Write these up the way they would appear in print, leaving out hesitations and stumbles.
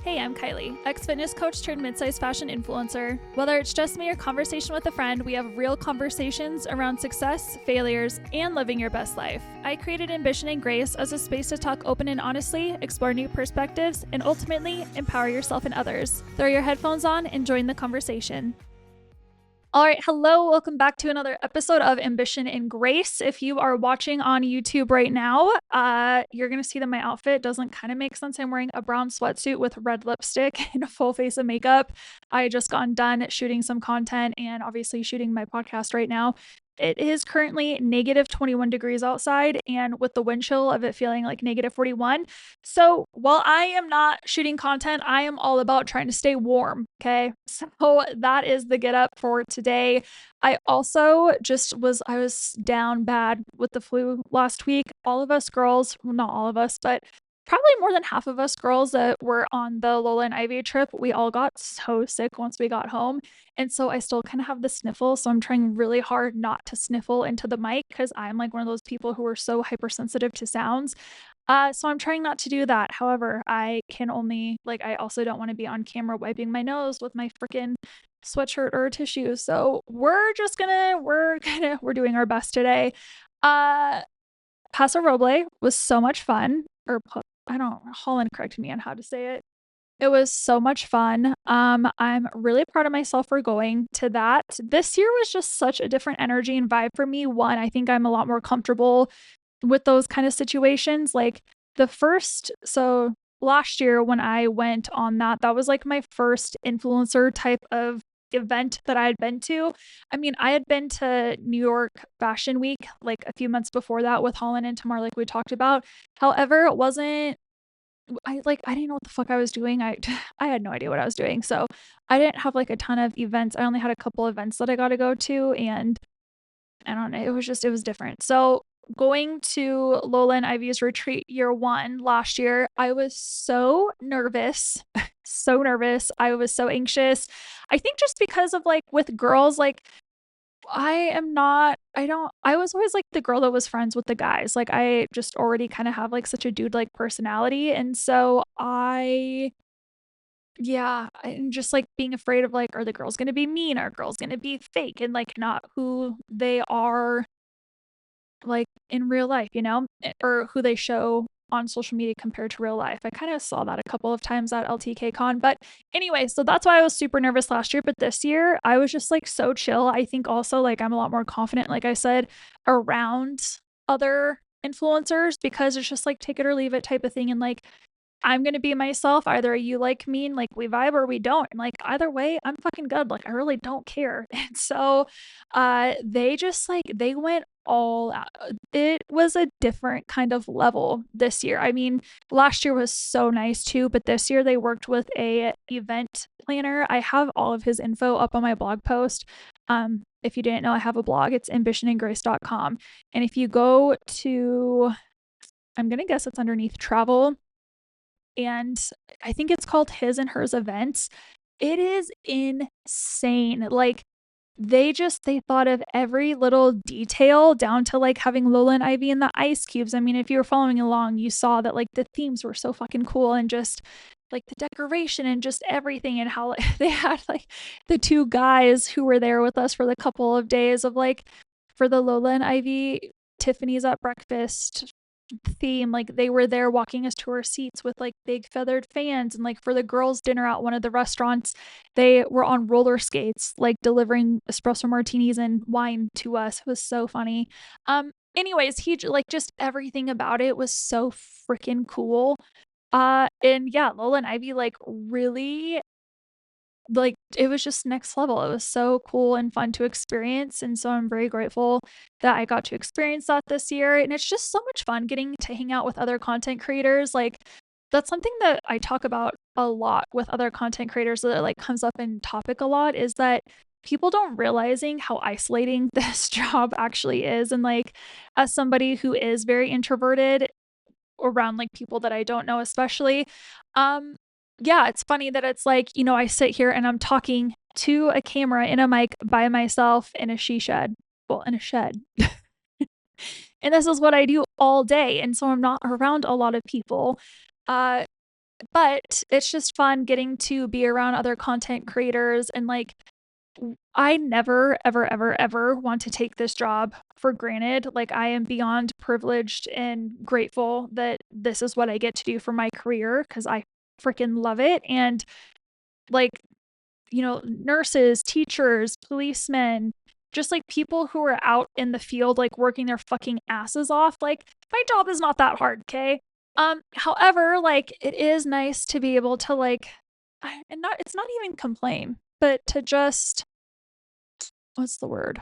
Hey, I'm Kylie, ex-fitness coach turned mid-sized fashion influencer. Whether it's just me or conversation with a friend, we have real conversations around success, failures, and living your best life. I created Ambition and Grace as a space to talk open and honestly, explore new perspectives, and ultimately empower yourself and others. Throw your headphones on and join the conversation. All right, hello, welcome back to another episode of Ambition and Grace. If you are watching on YouTube right now, you're going to see that my outfit doesn't kind of make sense. I'm wearing a brown sweatsuit with red lipstick and a full face of makeup. I just gotten done shooting some content and obviously shooting my podcast right now. It is currently negative 21 degrees outside, and with the wind chill of it feeling like negative 41. So while I am not shooting content, I am all about trying to stay warm. Okay. So that is the get up for today. I also I was down bad with the flu last week. All of us girls, well, not all of us, but probably more than half of us girls that were on the Lola and Ivy trip, we all got so sick once we got home. And so I still kind of have the sniffle. So I'm trying really hard not to sniffle into the mic because I'm like one of those people who are so hypersensitive to sounds. So I'm trying not to do that. However, I also don't want to be on camera wiping my nose with my freaking sweatshirt or tissue. So we're doing our best today. Paso Roble was so much fun. Holland corrected me on how to say it. It was so much fun. I'm really proud of myself for going to that. This year was just such a different energy and vibe for me. One, I think I'm a lot more comfortable with those kind of situations. Last year when I went on that was like my first influencer type of event that I had been to. I mean, I had been to New York Fashion Week like a few months before that with Holland and Tamar, like we talked about. However, it wasn't I didn't know what the fuck I was doing. I had no idea what I was doing. So I didn't have like a ton of events. I only had a couple events that I got to go to, and I don't know. It was different. So going to Lola and Ivy's retreat year one last year, I was so nervous, so nervous. I was so anxious. I think just because of like with girls, like I was always like the girl that was friends with the guys. Like I just already kind of have like such a dude like personality. And so I'm just like being afraid of like, are the girls going to be mean? Are girls going to be fake and like not who they are like in real life, or who they show on social media compared to real life. I kind of saw that a couple of times at LTK Con. But anyway, so that's why I was super nervous last year. But this year I was just like so chill. I think also like I'm a lot more confident, like I said, around other influencers because it's just like take it or leave it type of thing. And like I'm going to be myself. Either you like me and like we vibe or we don't. And like either way, I'm fucking good. Like I really don't care. And so they went all out. It was a different kind of level this year. I mean, last year was so nice too, but this year they worked with a event planner. I have all of his info up on my blog post. If you didn't know, I have a blog. It's ambitionandgrace.com. And if you go to, I'm going to guess it's underneath travel, and I think it's called His and Hers Events. It is insane. Like they thought of every little detail down to like having Lola and Ivy in the ice cubes. I mean, if you were following along, you saw that like the themes were so fucking cool, and just like the decoration and just everything, and how like, they had like the two guys who were there with us for the couple of days of like for the Lola and Ivy Tiffany's at breakfast theme, like they were there walking us to our seats with like big feathered fans, and like for the girls dinner at one of the restaurants they were on roller skates like delivering espresso martinis and wine to us. It was so funny. Anyways, he like just everything about it was so freaking cool. And yeah, Lola and Ivy like really like it was just next level. It was so cool and fun to experience, and so I'm very grateful that I got to experience that this year. And it's just so much fun getting to hang out with other content creators. Like that's something that I talk about a lot with other content creators that like comes up in topic a lot, is that people don't realizing how isolating this job actually is. And like as somebody who is very introverted around like people that I don't know especially, yeah, it's funny that it's like, I sit here and I'm talking to a camera in a mic by myself in a shed. Well, in a shed. And this is what I do all day. And so I'm not around a lot of people. but it's just fun getting to be around other content creators and like I never, ever, ever, ever want to take this job for granted. Like, I am beyond privileged and grateful that this is what I get to do for my career because I freaking love it. And, like, nurses, teachers, policemen, just like people who are out in the field, like working their fucking asses off. Like, my job is not that hard, okay? However, like, it is nice to be able to, like, and not, it's not even complain, but to just, what's the word?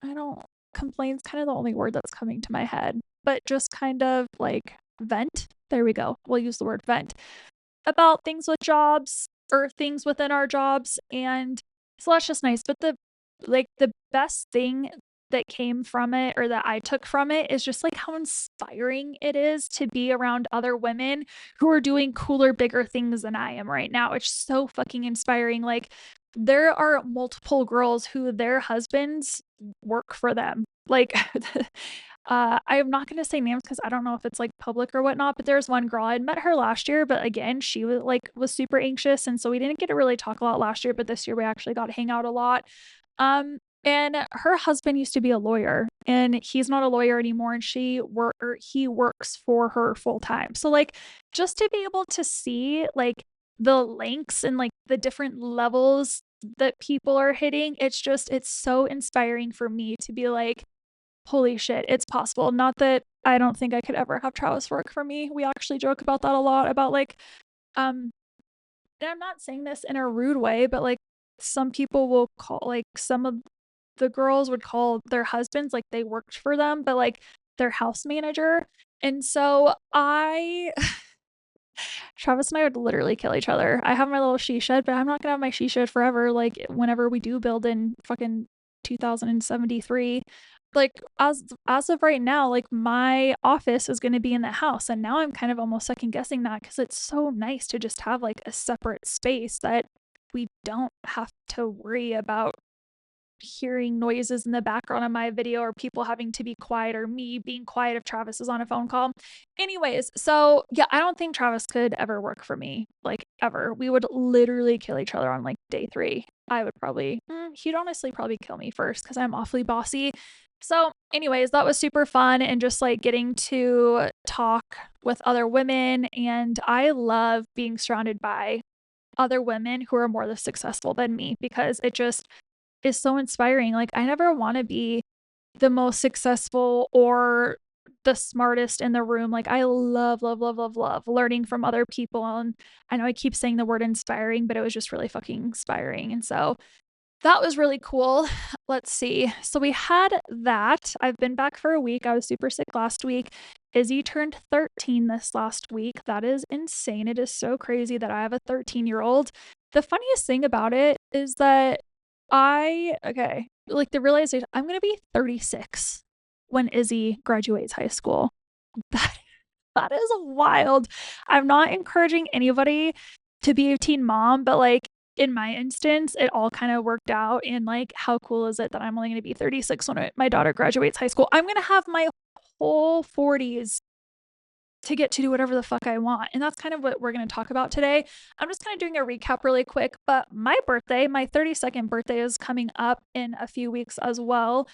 I don't complain's kind of the only word that's coming to my head, but just kind of like vent. There we go. We'll use the word vent about things with jobs or things within our jobs. And so that's just nice. But the best thing that came from it or that I took from it is just like how inspiring it is to be around other women who are doing cooler, bigger things than I am right now. It's so fucking inspiring. Like there are multiple girls who their husbands work for them. Like I'm not gonna say names because I don't know if it's like public or whatnot, but there's one girl I'd met her last year, but again, she was super anxious, and so we didn't get to really talk a lot last year, but this year we actually got to hang out a lot. And her husband used to be a lawyer, and he's not a lawyer anymore, and he works for her full time. So like just to be able to see like the lengths and like the different levels that people are hitting, it's so inspiring for me to be like, holy shit, it's possible. Not that I don't think I could ever have Travis work for me. We actually joke about that a lot about like, um, and I'm not saying this in a rude way, but like some people will call like some of the girls would call their husbands like they worked for them, but like their house manager. And so Travis and I would literally kill each other. I have my little she shed, but I'm not gonna have my she shed forever. Like whenever we do build in fucking 2073, like as of right now, like my office is gonna be in the house, and now I'm kind of almost second guessing that because it's so nice to just have like a separate space that we don't have to worry about hearing noises in the background of my video or people having to be quiet or me being quiet if Travis is on a phone call. Anyways, so yeah, I don't think Travis could ever work for me, like ever. We would literally kill each other on like day 3. I would probably, he'd honestly probably kill me first because I'm awfully bossy. So, anyways, that was super fun and just like getting to talk with other women. And I love being surrounded by other women who are more successful than me because it just is so inspiring. Like, I never want to be the most successful or the smartest in the room. Like, I love, love, love, love, love learning from other people. And I know I keep saying the word inspiring, but it was just really fucking inspiring. And so that was really cool. Let's see. So we had that. I've been back for a week. I was super sick last week. Izzy turned 13 this last week. That is insane. It is so crazy that I have a 13-year-old. The funniest thing about it is that okay, like the realization, I'm going to be 36 when Izzy graduates high school. That, that is wild. I'm not encouraging anybody to be a teen mom, but like in my instance, it all kind of worked out. And like, how cool is it that I'm only going to be 36 when my daughter graduates high school? I'm going to have my whole 40s to get to do whatever the fuck I want. And that's kind of what we're going to talk about today. I'm just kind of doing a recap really quick, but my birthday, my 32nd birthday is coming up in a few weeks as well.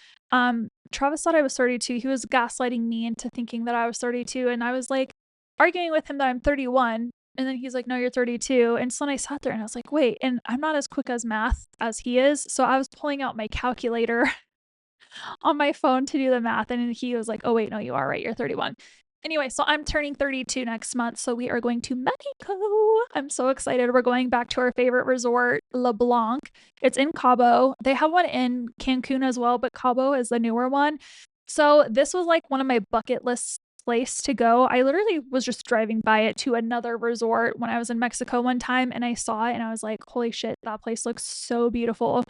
Travis thought I was 32. He was gaslighting me into thinking that I was 32. And I was like arguing with him that I'm 31. And then he's like, no, you're 32. And so then I sat there and I was like, wait, and I'm not as quick as math as he is. So I was pulling out my calculator on my phone to do the math. And he was like, oh, wait, no, you are right. You're 31. Anyway, so I'm turning 32 next month. So we are going to Mexico. I'm so excited. We're going back to our favorite resort, Blanc. It's in Cabo. They have one in Cancun as well, but Cabo is the newer one. So this was like one of my bucket list place to go. I literally was just driving by it to another resort when I was in Mexico one time and I saw it and I was like, holy shit, that place looks so beautiful.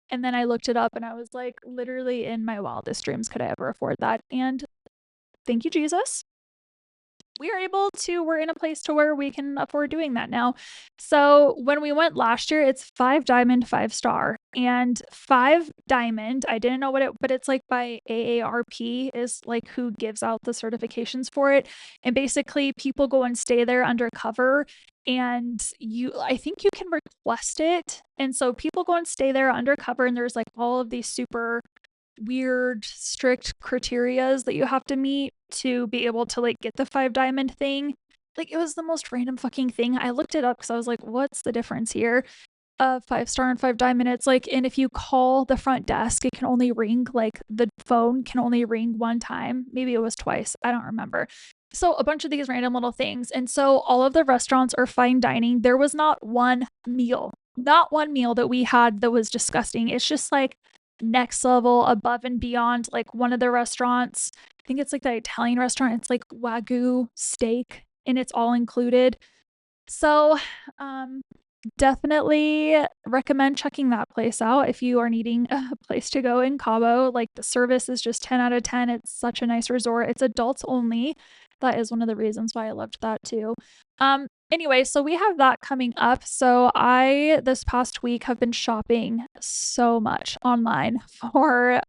And then I looked it up and I was like, literally in my wildest dreams could I ever afford that? And thank you, Jesus. We're in a place to where we can afford doing that now. So when we went last year, it's 5 diamond, 5 star. and 5 Diamond. I didn't know what it, but it's like by AARP is like who gives out the certifications for it. And basically, people go and stay there undercover, and I think you can request it. And so people go and stay there undercover, and there's like all of these super weird, strict criterias that you have to meet to be able to like get the 5 Diamond thing. Like, it was the most random fucking thing. I looked it up because I was like, what's the difference here? 5 star and 5 Diamond. It's like, and if you call the front desk, it can only ring, like the phone can only ring one time. Maybe it was twice. I don't remember. So a bunch of these random little things. And so all of the restaurants are fine dining. There was not one meal that we had that was disgusting. It's just like next level, above and beyond. Like one of the restaurants, I think it's like the Italian restaurant, it's like Wagyu steak and it's all included. So, definitely recommend checking that place out if you are needing a place to go in Cabo. Like, the service is just 10 out of 10. It's such a nice resort. It's adults only. That is one of the reasons why I loved that too. Anyway, so we have that coming up. So I this past week have been shopping so much online for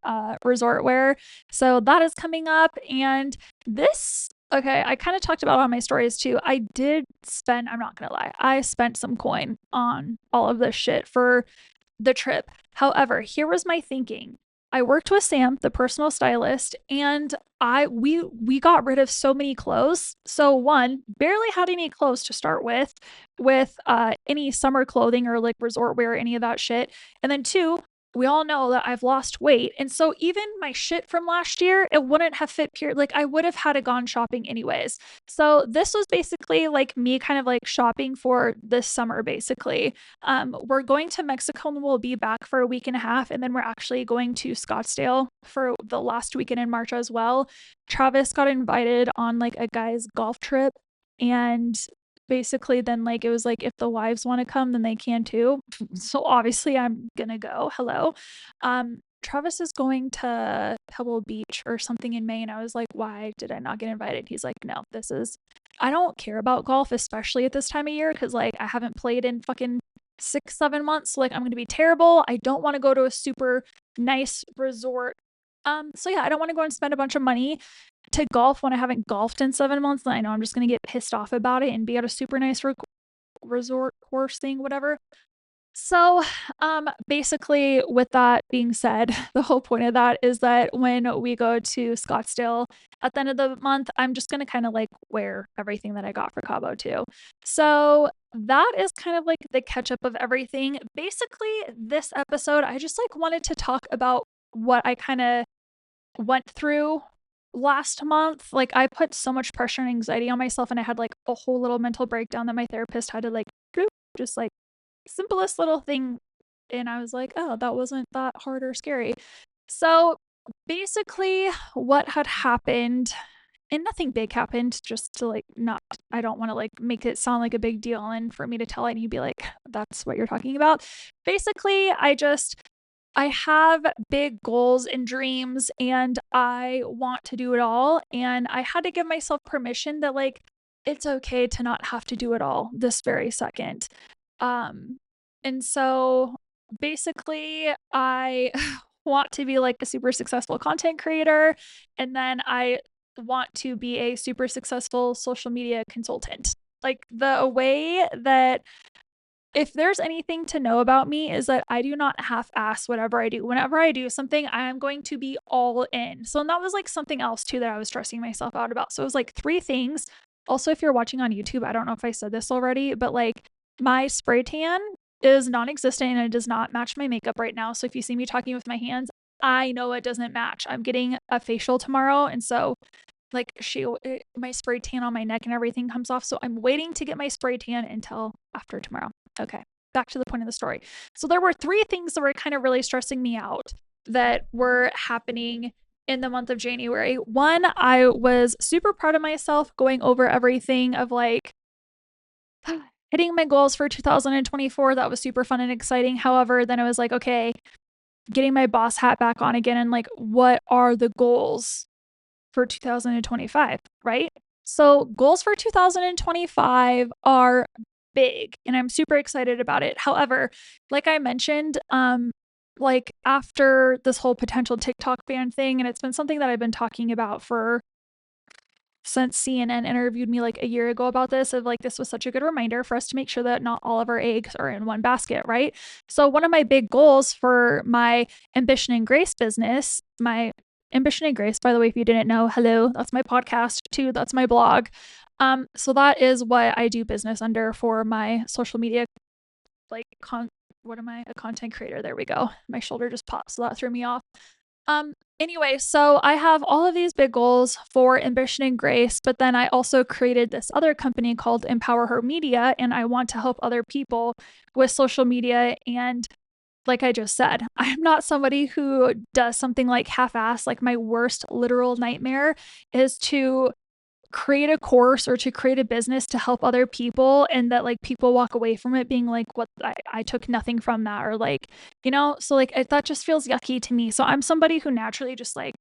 resort wear. So that is coming up, and this okay, I kind of talked about on my stories too. I did spend, I'm not gonna lie, I spent some coin on all of this shit for the trip. However, here was my thinking. I worked with Sam, the personal stylist, and we got rid of so many clothes. So one, barely had any clothes to start with any summer clothing or like resort wear, any of that shit. And then two, we all know that I've lost weight. And so even my shit from last year, it wouldn't have fit period. Like, I would have had to gone shopping anyways. So this was basically like me kind of like shopping for this summer, basically. We're going to Mexico and we'll be back for a week and a half. And then we're actually going to Scottsdale for the last weekend in March as well. Travis got invited on like a guy's golf trip, and basically then like it was like if the wives want to come then they can too. So obviously I'm gonna go. Hello. Travis is going to Pebble Beach or something in May, and I was like, why did I not get invited? He's like, no, I don't care about golf, especially at this time of year, because like I haven't played in fucking 6-7 months. So like I'm gonna be terrible. I don't want to go to a super nice resort. So yeah, I don't want to go and spend a bunch of money to golf when I haven't golfed in 7 months. And I know I'm just gonna get pissed off about it and be at a super nice resort course thing, whatever. So, basically, with that being said, the whole point of that is that when we go to Scottsdale at the end of the month, I'm just gonna kind of like wear everything that I got for Cabo too. So that is kind of like the catch up of everything. Basically, this episode, I just like wanted to talk about what I kind of went through last month. Like, I put so much pressure and anxiety on myself, and I had like a whole little mental breakdown that my therapist had to like just like simplest little thing, and I was like, oh, that wasn't that hard or scary. So basically what had happened, and nothing big happened, just to like not, I don't want to like make it sound like a big deal and for me to tell it and you'd be like, that's what you're talking about. Basically, I have big goals and dreams and I want to do it all, and I had to give myself permission that like it's okay to not have to do it all this very second. And so basically I want to be like a super successful content creator, and then I want to be a super successful social media consultant. Like, the way that, if there's anything to know about me, is that I do not half-ass whatever I do. Whenever I do something, I am going to be all in. So, and that was like something else too that I was stressing myself out about. So it was like 3 things. Also, if you're watching on YouTube, I don't know if I said this already, but like my spray tan is non-existent and it does not match my makeup right now. So if you see me talking with my hands, I know it doesn't match. I'm getting a facial tomorrow, and so like my spray tan on my neck and everything comes off. So I'm waiting to get my spray tan until after tomorrow. Okay, back to the point of the story. So there were 3 things that were kind of really stressing me out that were happening in the month of January. One, I was super proud of myself going over everything of like hitting my goals for 2024. That was super fun and exciting. However, then I was like, okay, getting my boss hat back on again, and like, what are the goals for 2025, right? So goals for 2025 are big and I'm super excited about it. However, like I mentioned, like after this whole potential TikTok ban thing, and it's been something that I've been talking about for since CNN interviewed me like a year ago about this, of like, this was such a good reminder for us to make sure that not all of our eggs are in one basket, right? So one of my big goals for my Ambition and Grace business, my Ambition and Grace, by the way, if you didn't know, hello, that's my podcast too, that's my blog. So that is what I do business under for my social media, like what am I? A content creator. There we go. My shoulder just popped, so that threw me off. Anyway, so I have all of these big goals for Ambition and Grace, but then I also created this other company called Empower Her Media, and I want to help other people with social media. And like I just said, I'm not somebody who does something like half-ass. Like my worst literal nightmare is to create a course or to create a business to help other people, and that like people walk away from it being like, what, I took nothing from that, or like, so like that just feels yucky to me. So I'm somebody who naturally just like,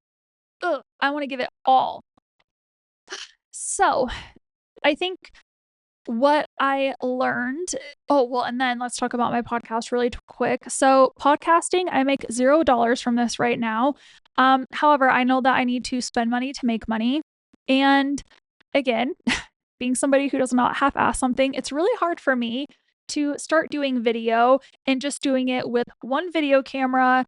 ugh, I want to give it all. So I think what I learned, oh well, and then let's talk about my podcast really quick. So podcasting, I make $0 from this right now. However, I know that I need to spend money to make money. And again, being somebody who does not half-ass something, it's really hard for me to start doing video and just doing it with one video camera.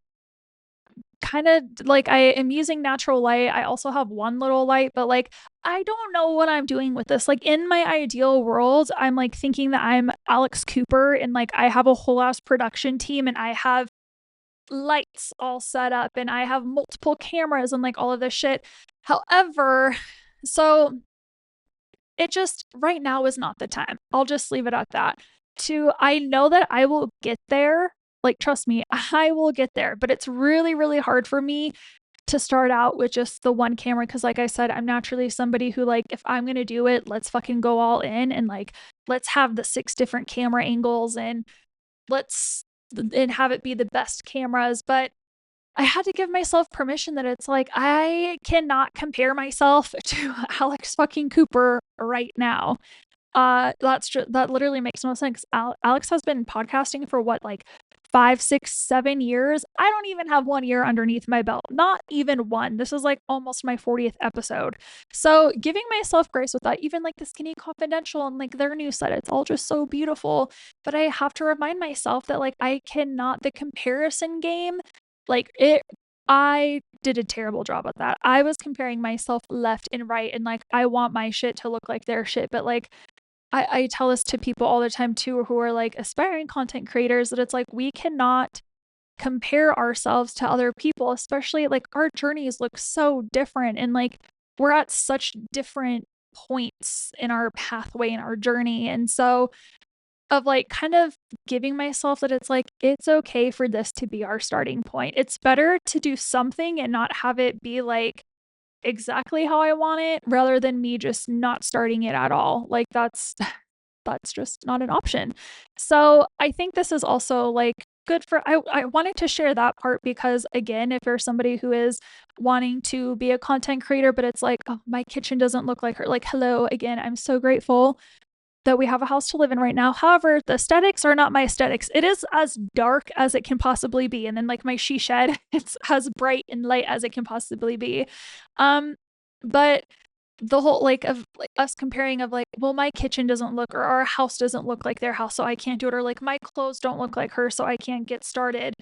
Kind of like I am using natural light. I also have one little light, but like I don't know what I'm doing with this. Like in my ideal world, I'm like thinking that I'm Alex Cooper and like I have a whole ass production team and I have lights all set up and I have multiple cameras and like all of this shit. However, so it just right now is not the time. I'll just leave it at that. I know that I will get there. Like, trust me, I will get there, but it's really, really hard for me to start out with just the one camera. Cause like I said, I'm naturally somebody who like, if I'm going to do it, let's fucking go all in and like, let's have the 6 different camera angles and have it be the best cameras. But I had to give myself permission that it's like, I cannot compare myself to Alex fucking Cooper right now. That literally makes no sense. Alex has been podcasting for what, like 5, 6, 7 years. I don't even have 1 year underneath my belt. Not even one. This is like almost my 40th episode. So giving myself grace with that, even like the Skinny Confidential and like their new set, it's all just so beautiful. But I have to remind myself that like I cannot, the comparison game, like I did a terrible job at that. I was comparing myself left and right, and like I want my shit to look like their shit, but like I tell this to people all the time too who are like aspiring content creators, that it's like we cannot compare ourselves to other people, especially like our journeys look so different and like we're at such different points in our pathway in our journey. And so of like kind of giving myself that it's like it's okay for this to be our starting point. It's better to do something and not have it be like exactly how I want it, rather than me just not starting it at all. Like that's just not an option. So I think this is also like good for I wanted to share that part because again, if you're somebody who is wanting to be a content creator, but it's like, oh, my kitchen doesn't look like her. Like, hello, again, I'm so grateful that we have a house to live in right now. However, the aesthetics are not my aesthetics. It is as dark as it can possibly be. And then like my she shed, it's as bright and light as it can possibly be. But the whole like of like us comparing of like, well, my kitchen doesn't look, or our house doesn't look like their house, so I can't do it, or like my clothes don't look like her, so I can't get started.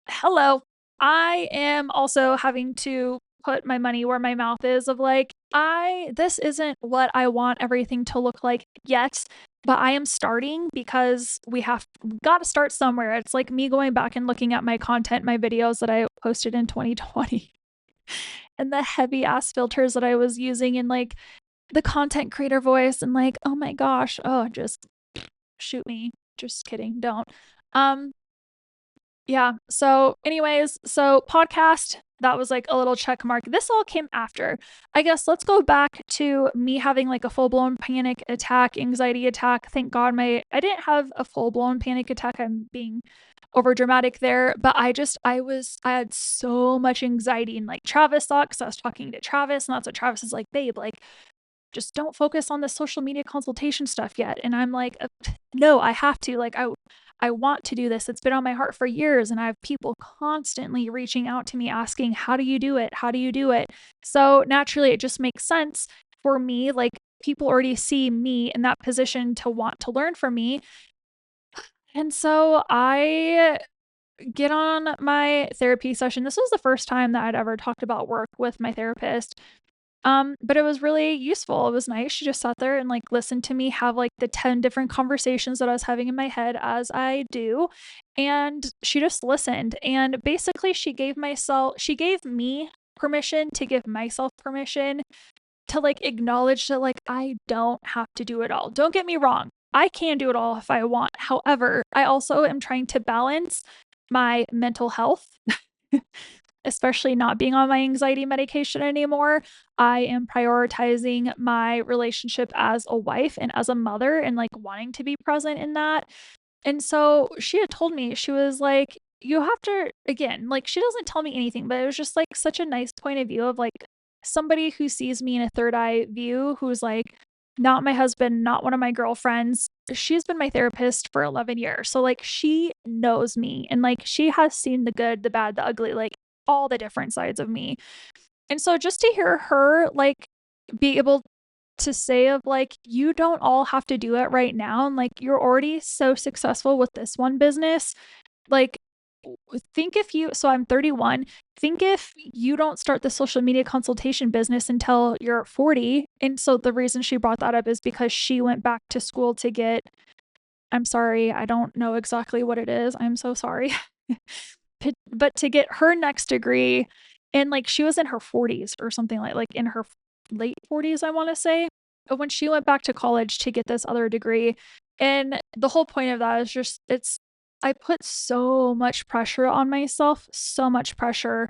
Hello. I am also having to put my money where my mouth is of like, this isn't what I want everything to look like yet, but I am starting because we got to start somewhere. It's like me going back and looking at my content, my videos that I posted in 2020 and the heavy ass filters that I was using in like the content creator voice and like, oh my gosh, oh, just shoot me. Just kidding. Don't. Yeah. So anyways, so podcast, that was like a little check mark. This all came after. I guess let's go back to me having like a full-blown panic attack, anxiety attack. Thank God I didn't have a full-blown panic attack. I'm being over dramatic there, but I had so much anxiety, and like Travis thought, because I was talking to Travis and that's what Travis is like, babe, like just don't focus on the social media consultation stuff yet. And I'm like, no, I have to. Like, I I want to do this. It's been on my heart for years. And I have people constantly reaching out to me asking, how do you do it? How do you do it? So naturally, it just makes sense for me. Like people already see me in that position to want to learn from me. And so I get on my therapy session. This was the first time that I'd ever talked about work with my therapist. But it was really useful. It was nice. She just sat there and like listened to me have like the 10 different conversations that I was having in my head as I do. And she just listened. And basically she gave me permission to give myself permission to like acknowledge that like I don't have to do it all. Don't get me wrong. I can do it all if I want. However, I also am trying to balance my mental health, especially not being on my anxiety medication anymore. I am prioritizing my relationship as a wife and as a mother and like wanting to be present in that. And so she had told me, she was like, you have to, again, like she doesn't tell me anything, but it was just like such a nice point of view of like somebody who sees me in a third eye view, who's like not my husband, not one of my girlfriends. She's been my therapist for 11 years. So like she knows me and like she has seen the good, the bad, the ugly, like all the different sides of me. And so just to hear her like be able to say of like you don't all have to do it right now and like you're already so successful with this one business, like think if you so I'm 31, think if you don't start the social media consultation business until you're 40. And so the reason she brought that up is because she went back to school to get, I'm sorry, I don't know exactly what it is, I'm so sorry. But to get her next degree, and like she was in her 40s or something, like in her late 40s, I want to say, when she went back to college to get this other degree. And the whole point of that is just I put so much pressure on myself, so much pressure,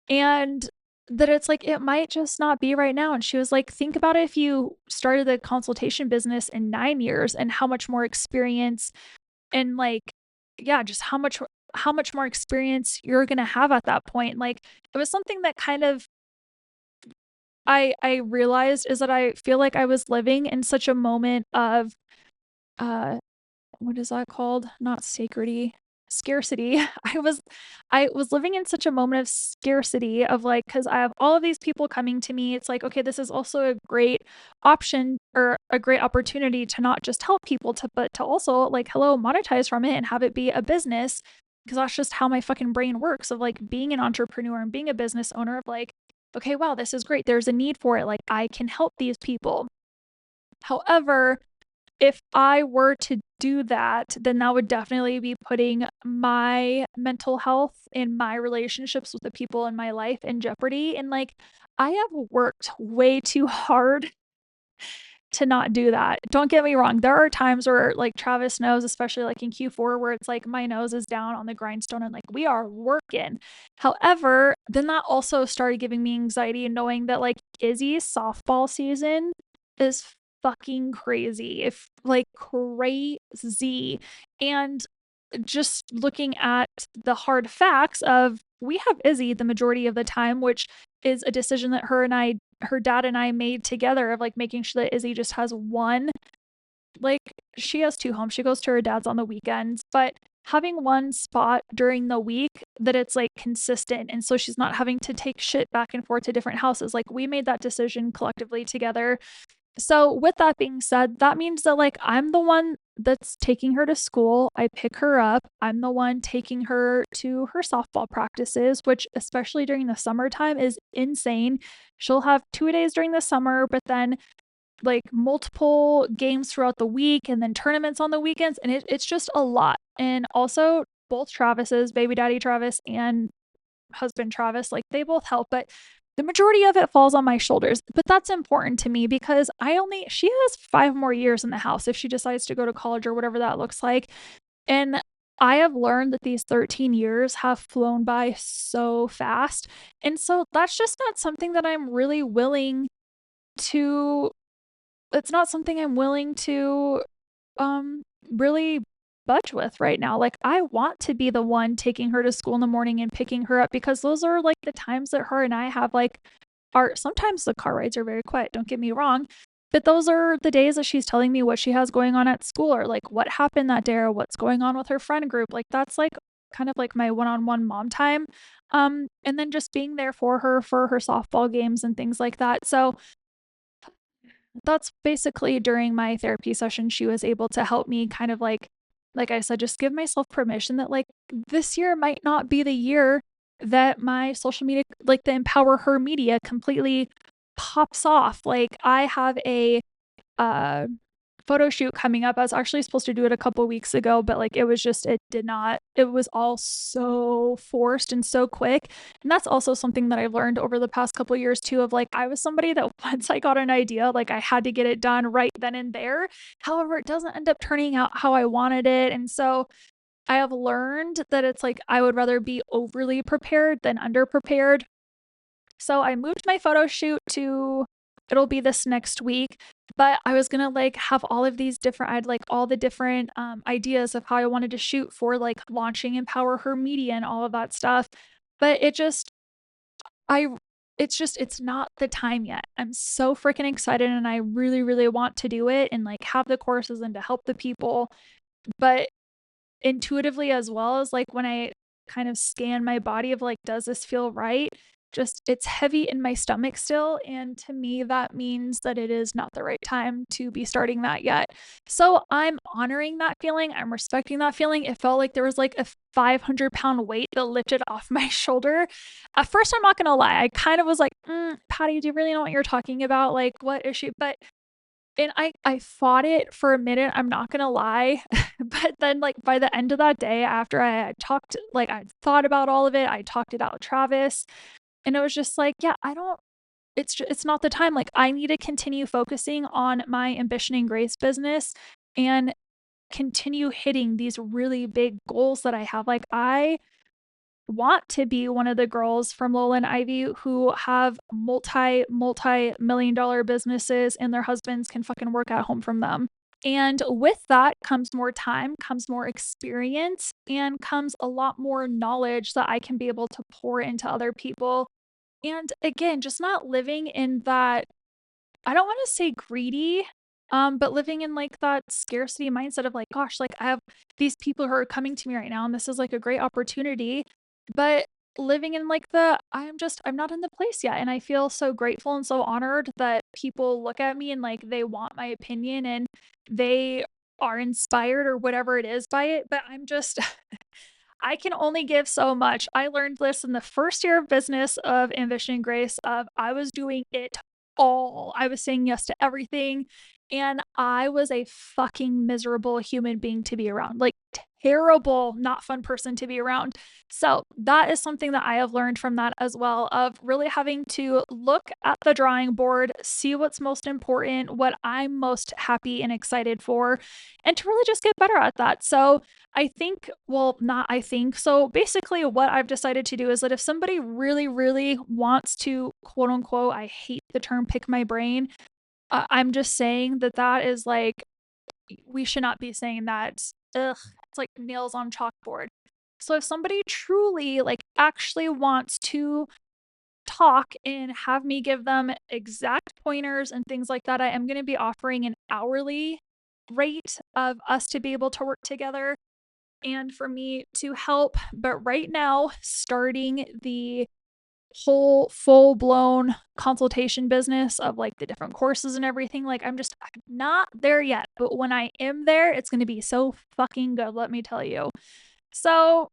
and that it's like it might just not be right now. And she was like, think about it, if you started the consultation business in 9 years and how much more experience and like yeah, just how much more experience you're going to have at that point. Like it was something that kind of I realized is that I feel like I was living in such a moment of uh what is that called? Not sacredy, scarcity. I was living in such a moment of scarcity of like, because I have all of these people coming to me. It's like, okay, this is also a great option or a great opportunity to not just help people to, but to also like, hello, monetize from it and have it be a business. Because that's just how my fucking brain works of like being an entrepreneur and being a business owner of like, okay, wow, this is great. There's a need for it. Like I can help these people. However, if I were to do that, then that would definitely be putting my mental health and my relationships with the people in my life in jeopardy. And like, I have worked way too hard to not do that. Don't get me wrong. There are times where like Travis knows, especially like in Q4, where it's like my nose is down on the grindstone and like we are working. However, then that also started giving me anxiety and knowing that like Izzy's softball season is fucking crazy. If like crazy. And just looking at the hard facts of we have Izzy the majority of the time, which is a decision that her dad and I made together of like making sure that Izzy just has one, like she has two homes. She goes to her dad's on the weekends, but having one spot during the week that it's like consistent. And so she's not having to take shit back and forth to different houses. Like we made that decision collectively together. So with that being said, that means that like I'm the one that's taking her to school. I pick her up. I'm the one taking her to her softball practices, which especially during the summertime is insane. She'll have 2 days during the summer, but then like multiple games throughout the week and then tournaments on the weekends. And it's just a lot. And also both Travis's, baby daddy Travis and husband Travis, like they both help, but the majority of it falls on my shoulders. But that's important to me because she has 5 more years in the house if she decides to go to college or whatever that looks like. And I have learned that these 13 years have flown by so fast. And so that's just not something that I'm really willing to, it's not something I'm willing to really budge with right now. Like I want to be the one taking her to school in the morning and picking her up because those are like the times that her and I have like sometimes the car rides are very quiet, don't get me wrong, But those are the days that she's telling me what she has going on at school or like what happened that day or what's going on with her friend group. Like that's like kind of like my one-on-one mom time. And then just being there for her softball games and things like that. So that's basically during my therapy session, she was able to help me kind of like I said, just give myself permission that like this year might not be the year that my social media, like the Empower Her media completely pops off. Like I have a uh photo shoot coming up. I was actually supposed to do it a couple weeks ago, but like it was just it did not it was all so forced and so quick. And that's also something that I've learned over the past couple years too of like I was somebody that once I got an idea, like I had to get it done right then and there. However, it doesn't end up turning out how I wanted it. And so I have learned that it's like I would rather be overly prepared than underprepared. So I moved my photo shoot to it'll be this next week, but I was gonna like have all of these different I'd like all the different ideas of how I wanted to shoot for like launching Empower Her Media and all of that stuff. But I it's just it's not the time yet. I'm so freaking excited and I really, really want to do it and like have the courses and to help the people. But intuitively as well as like when I kind of scan my body of like, does this feel right? Just it's heavy in my stomach still. And to me, that means that it is not the right time to be starting that yet. So I'm honoring that feeling. I'm respecting that feeling. It felt like there was like a 500-pound weight that lifted off my shoulder. At first, I'm not going to lie. I kind of was like, Patty, do you really know what you're talking about? Like, what issue? But and I fought it for a minute, I'm not gonna lie, but then, like, by the end of that day, after I had talked like, I thought about all of it, I talked it out with Travis, and it was just like, "Yeah, I don't it's not the time." Like, I need to continue focusing on my Ambition and Grace business and continue hitting these really big goals that I have. Like, I want to be one of the girls from Lola and Ivy who have multi-million dollar businesses and their husbands can fucking work at home from them. And with that comes more time, comes more experience, and comes a lot more knowledge that I can be able to pour into other people. And again, just not living in that I don't wanna say greedy, but living in, like, that scarcity mindset of, like, "Gosh, like, I have these people who are coming to me right now, and this is, like, a great opportunity," but living in, like, the I'm not in the place yet, and I feel so grateful and so honored that people look at me and, like, they want my opinion and they are inspired or whatever it is by it, but I'm just I can only give so much. I learned this in the first year of business of Ambition and Grace of I was doing it all. I was saying yes to everything and I was a fucking miserable human being to be around. Like terrible, not fun person to be around. So, that is something that I have learned from that as well of really having to look at the drawing board, see what's most important, what I'm most happy and excited for, and to really just get better at that. So, I think, well, not I think. So basically, what I've decided to do is that if somebody really, really wants to, quote unquote, I hate the term pick my brain. I'm just saying that that is like, we should not be saying that. Ugh, it's like nails on chalkboard. So if somebody truly, like, actually wants to talk and have me give them exact pointers and things like that, I am going to be offering an hourly rate of us to be able to work together and for me to help. But right now, starting the whole full blown consultation business of like the different courses and everything, like I'm not there yet. But when I am there, it's going to be so fucking good, let me tell you. So,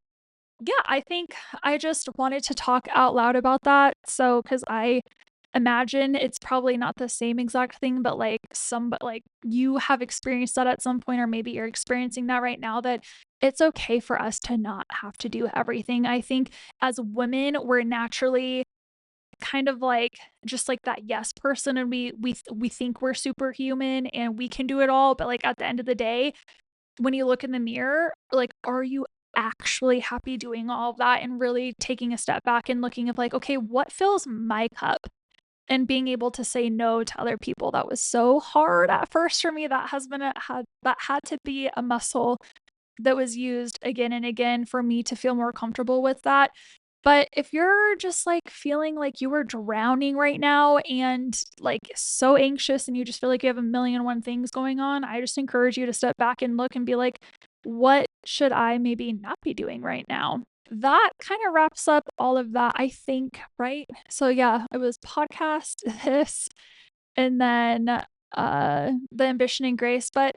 yeah, I think I just wanted to talk out loud about that. So, because I imagine it's probably not the same exact thing, but like but like you have experienced that at some point, or maybe you're experiencing that right now, that it's okay for us to not have to do everything. I think as women, we're naturally kind of like just like that yes person and we think we're superhuman and we can do it all, but like at the end of the day, when you look in the mirror, like, are you actually happy doing all of that and really taking a step back and looking at like, okay, what fills my cup? And being able to say no to other people. That was so hard at first for me. That has been that had to be a muscle that was used again and again for me to feel more comfortable with that. But if you're just like feeling like you are drowning right now and like so anxious and you just feel like you have a million and one things going on, I just encourage you to step back and look and be like, what should I maybe not be doing right now? That kind of wraps up all of that, I think, right? So yeah, it was podcast, this, and then the ambition and grace. But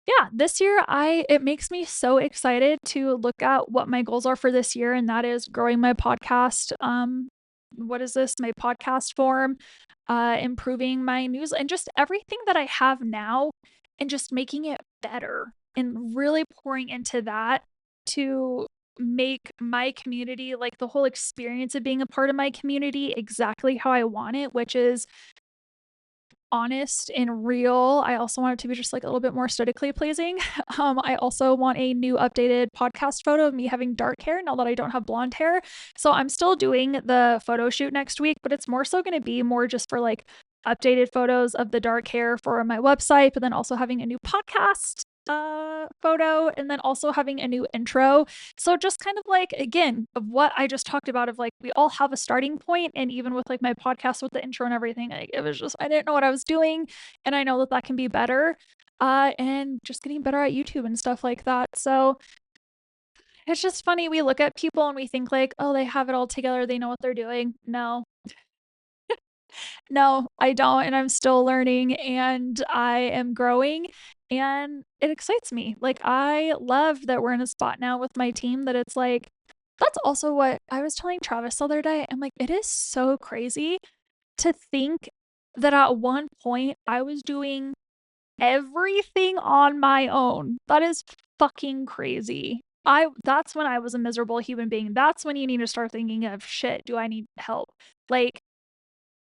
yeah, this year it makes me so excited to look at what my goals are for this year, and that is growing my podcast. What is this? My podcast form, improving my news, and just everything that I have now, and just making it better and really pouring into that to make my community, like the whole experience of being a part of my community, exactly how I want it, which is honest and real. I also want it to be just like a little bit more aesthetically pleasing. I also want a new updated podcast photo of me having dark hair now that I don't have blonde hair. So I'm still doing the photo shoot next week, but it's more so going to be more just for like updated photos of the dark hair for my website, but then also having a new podcast photo, and then also having a new intro. So just kind of like, again, of what I just talked about, of like we all have a starting point, and even with like my podcast with the intro and everything, like it was just, I didn't know what I was doing, and I know that that can be better, and just getting better at YouTube and stuff like that. So it's just funny, we look at people and we think like, oh, they have it all together, they know what they're doing. No, I don't, and I'm still learning, and I am growing, and it excites me. Like, I love that we're in a spot now with my team that it's like, that's also what I was telling Travis the other day. I'm like, it is so crazy to think that at one point I was doing everything on my own. That is fucking crazy. That's when I was a miserable human being. That's when you need to start thinking of shit, do I need help? Like,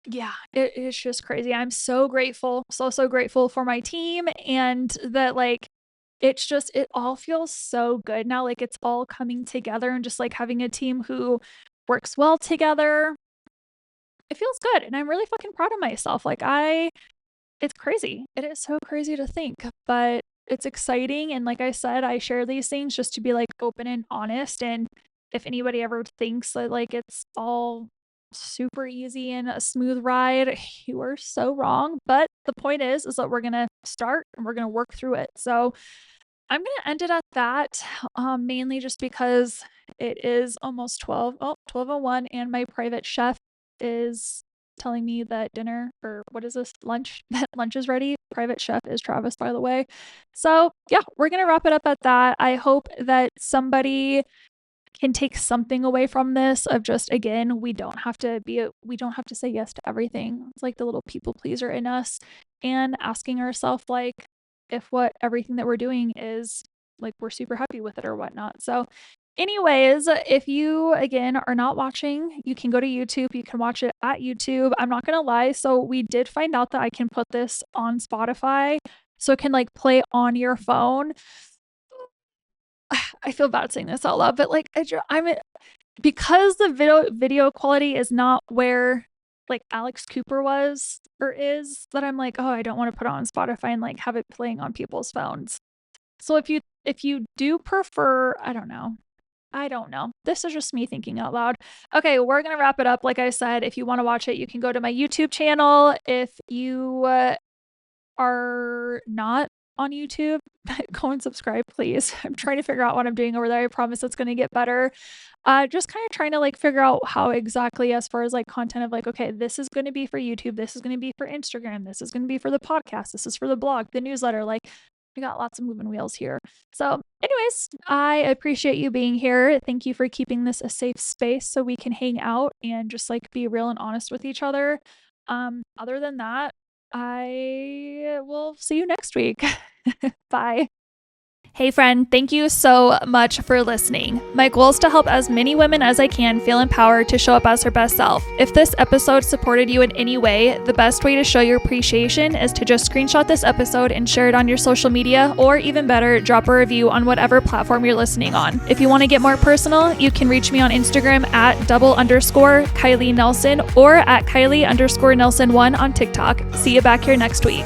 yeah, it's just crazy. I'm so grateful, so grateful for my team, and that like it's just, it all feels so good now. Like it's all coming together, and just like having a team who works well together. It feels good, and I'm really fucking proud of myself. It's crazy. It is so crazy to think, but it's exciting. And like I said, I share these things just to be like open and honest. And if anybody ever thinks that like it's all super easy and a smooth ride, you are so wrong. But the point is that we're going to start and we're going to work through it. So I'm going to end it at that, mainly just because it is almost 12:01, and my private chef is telling me that dinner, or what is this, lunch, that lunch is ready. Private chef is Travis, by the way. So yeah, we're going to wrap it up at that. I hope that somebody can take something away from this, of just, again, we don't have to say yes to everything. It's like the little people pleaser in us, and asking ourselves like if what everything that we're doing is like we're super happy with it or whatnot. So anyways, if you again are not watching, you can go to YouTube. You can watch it at YouTube. I'm not gonna lie, so we did find out that I can put this on Spotify, so it can like play on your phone. I feel bad saying this out loud, but like I'm because the video quality is not where like Alex Cooper was or is, that I'm like, oh, I don't want to put it on Spotify and like have it playing on people's phones. So if you do prefer, I don't know. This is just me thinking out loud. Okay, we're going to wrap it up. Like I said, if you want to watch it, you can go to my YouTube channel. If you are not on YouTube, go and subscribe, please. I'm trying to figure out what I'm doing over there. I promise it's going to get better. Just kind of trying to like figure out how exactly, as far as like content of like, okay, this is going to be for YouTube. This is going to be for Instagram. This is going to be for the podcast. This is for the blog, the newsletter. Like, we got lots of moving wheels here. So anyways, I appreciate you being here. Thank you for keeping this a safe space so we can hang out and just like be real and honest with each other. Other than that, I will see you next week. Bye. Hey friend, thank you so much for listening. My goal is to help as many women as I can feel empowered to show up as her best self. If this episode supported you in any way, the best way to show your appreciation is to just screenshot this episode and share it on your social media, or even better, drop a review on whatever platform you're listening on. If you want to get more personal, you can reach me on Instagram at @double_Kylie Nelson or at Kylie_Nelson1 on TikTok. See you back here next week.